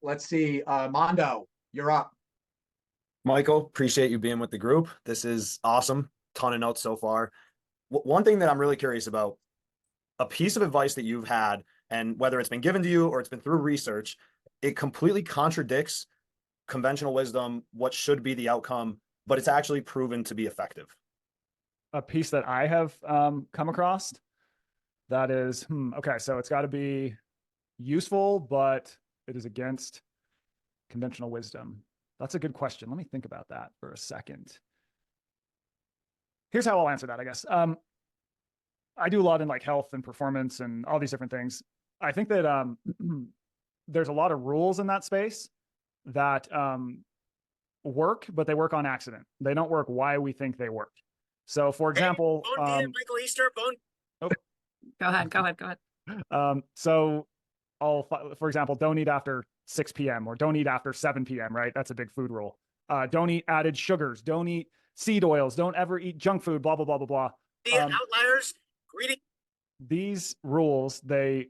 let's see. Mando, you're up. Michael, appreciate you being with the group. This is awesome. Ton of notes so far. One thing that I'm really curious about, a piece of advice that you've had, and whether it's been given to you or it's been through research, it completely contradicts conventional wisdom, what should be the outcome, but it's actually proven to be effective. A piece that I have come across that is, okay, so it's got to be useful, but it is against conventional wisdom. That's a good question. Let me think about that for a second. Here's how I'll answer that, I guess. I do a lot in like health and performance and all these different things. I think that there's a lot of rules in that space that work, but they work on accident. They don't work why we think they work. So, for example, Michael Easter, oh, Go ahead. So, for example, don't eat after 6 p.m. or don't eat after 7 p.m. Right? That's a big food rule. Don't eat added sugars. Don't eat seed oils. Don't ever eat junk food. Blah blah blah blah blah. The outliers. Greeting. These rules, they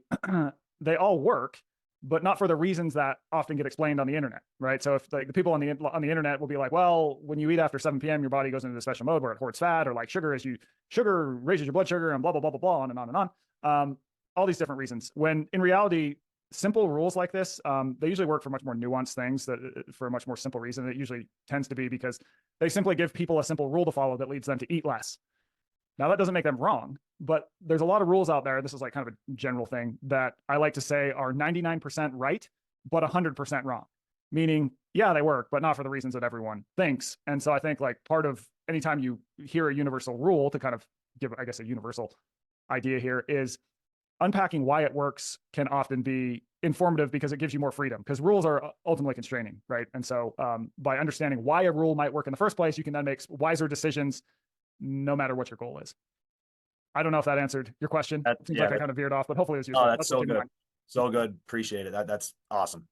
they all work, but not for the reasons that often get explained on the internet, right? So if like the people on the internet will be like, well, when you eat after 7 p.m., your body goes into the special mode where it hoards fat, or like sugar raises your blood sugar, and blah blah blah blah blah, on and on and on. All these different reasons. When in reality, simple rules like this, they usually work for much more nuanced things, that for a much more simple reason. It usually tends to be because they simply give people a simple rule to follow that leads them to eat less. Now, that doesn't make them wrong, but there's a lot of rules out there. This is like kind of a general thing that I like to say are 99% right, but 100% wrong. Meaning, yeah, they work, but not for the reasons that everyone thinks. And so I think like part of anytime you hear a universal rule, to kind of give, I guess, a universal idea here, is unpacking why it works can often be informative because it gives you more freedom, because rules are ultimately constraining, right? And so by understanding why a rule might work in the first place, you can then make wiser decisions no matter what your goal is. I don't know if that answered your question. It seems like I kind of veered off, but hopefully it was useful. Oh, that's so good. So good. Appreciate it. That's awesome.